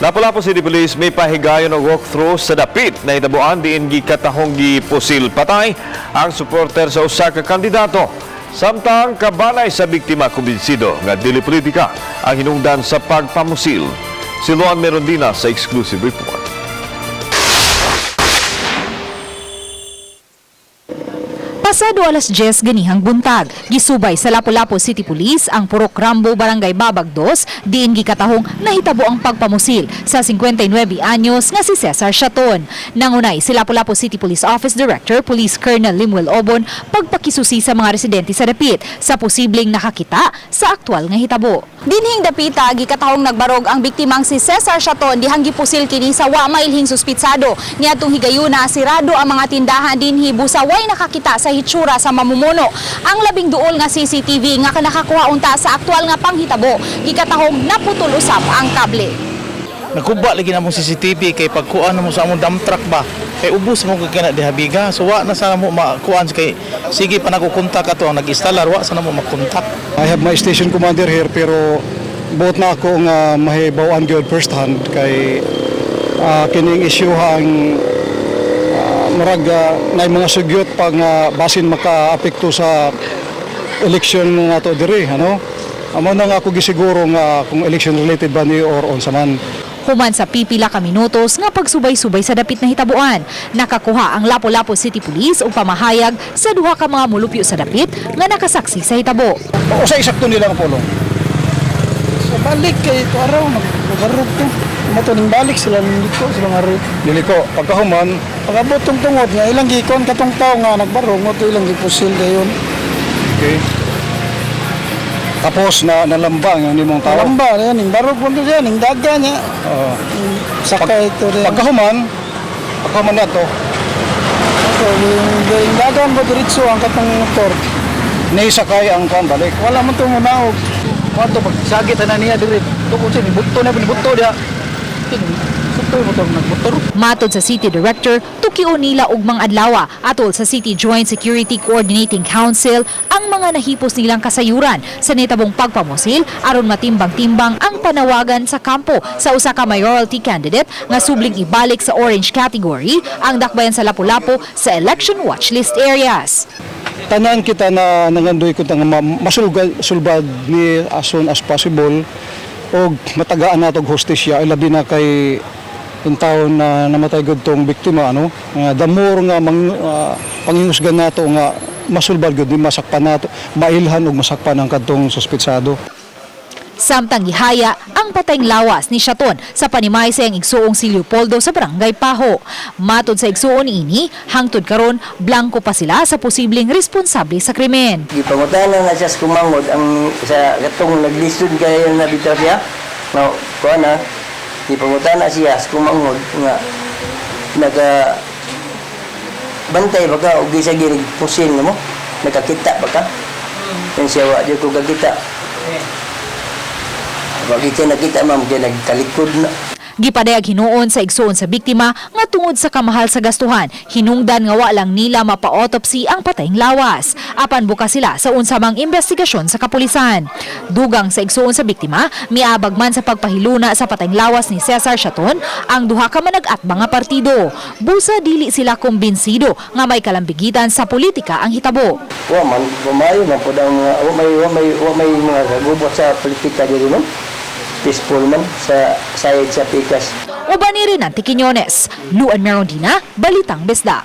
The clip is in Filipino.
Lapu-Lapu City Police may pahigayon og walkthrough sa dapit na hitabuan diin gikatahong gipusil patay ang supporter sa usa ka kandidato. Samtang kabanay sa biktima kumbinsido nga dili politika ang hinungdan sa pagpamusil. Si Luan Merondina sa exclusive report. Pasado alas 10 ganihang buntag, gisubay sa Lapu-Lapu City Police ang Purok Rambo Barangay Babag 2 diin gikatahong nahitabo ang pagpamusil sa 59 anyos nga si Cesar Chaton. Nangunay si Lapu-Lapu City Police Office Director Police Colonel Limuel Obon pagpakisusi sa mga residente sa dapit sa posibleng nakakita sa aktwal nga hitabo. Dinhing dapita gikatahong nagbarog ang biktimang si Cesar Chaton dihang gipusil kini sa wa mailhing suspitsado. Niadtong higayuna sirado ang mga tindahan dinhi busa way nakakita sa hitsura sa mamumuno. Ang labing duol nga CCTV nga nakakuha unta sa aktwal nga panghitabo gikatahong naputol usab ang kable. Nakuba lagi na mong CCTV kay pagkuan mo sa among dump truck ba kay ubos mo kay dihabiga so wa na sana mo makuan kay sige pa nakukontak ato ang nag-installer wa sana mo makontak. I have my station commander here pero buot na ako nga mahibawan gyud first hand kay kining issue hang murag na mga sugyot pag basin makaapekto sa election nga to diri ano. Amo na nga ako gisiguro nga kung election related ba ni or on saman. Human sa pipila ka minutos nga pagsubay-subay sa dapit na hitabuan, nakakuha ang Lapu-Lapu City Police og pamahayag sa duha ka mga mulupyo sa dapit nga nakasaksi sa hitabo. Usa isakto nila ang pulong. So balik kay to araw nagbarog to. Mato ning balik sila liko sila ngari. Dili ko pagkahuman Pagabot tong tungod nga ilang gikon katong tawo nga nagbarog mo to ilang gipusil dayon. okay. Tapos na nalamba ang nimong tao. Lamba yan ning barog mo to diyan ning daga niya. Sakay ito rin. Pagkahuman na to. Yung dagan mo diretso ang katong motor. Naisakay ang kan balik. Wala man to munaog. Kanto pag sagit na niya diri. Tukod siya ni butto na binibutto dia. Sutoy motor nagmotor. Matod sa City Director, tukion nila og mga adlaw atol sa City Joint Security Coordinating Council ang mga nahipos nilang kasayuran sa nitabong pagpamusil aron matimbang-timbang ang panawagan sa kampo sa usa ka mayoralty candidate nga subling ibalik sa orange category ang dakbayan sa Lapu-Lapu sa election watchlist areas. Tanan kita na nangandoy ko nga masulbad ni as soon as possible og matagaan natog hostisya labi na kay yung taon na namatay gud tong biktima ano damor nga panghihusgan nato nga masulbad gud di masakpan nato mailhan og masakpan ang kadtong suspetsado. Samtang gihaya ang patayng lawas ni Chaton sa panimay sa iyang igsuong si Leopoldo sa Barangay Paho. Matod sa igsuon ini, hangtod karon blanko pa sila sa posibleng responsable sa krimen. Gipangutana na siya sa kumangod ang sa katong naglisod kayo na bitaw siya. Now, kuha na, gipangutana siya sa kumangod nga bantay baka o gisa girig pusil mo, nakakita baka. Yan siya wa di ko kakita. Wag kita nakita ma'am kaya nagkalikod na. Gipadayag hinuon sa igsuon sa biktima nga tungod sa kamahal sa gastuhan, hinungdan nga wa lang nila mapa-autopsy ang patayng lawas. Apan bukas sila sa unsamang investigasyon sa kapulisan. Dugang sa igsuon sa biktima, miabag man sa pagpahiluna sa patayng lawas ni Cesar Chaton ang duha ka manag-atbang nga partido. Busa dili sila kumbinsido nga may kalambigitan sa politika ang hitabo. Wa man gumayo man pud ang wa may mga gubot sa politika diri no. Peaceful man sa side sa pikas. Uban ni Renan Quiñones, Luan Merondina, Balitang Besda.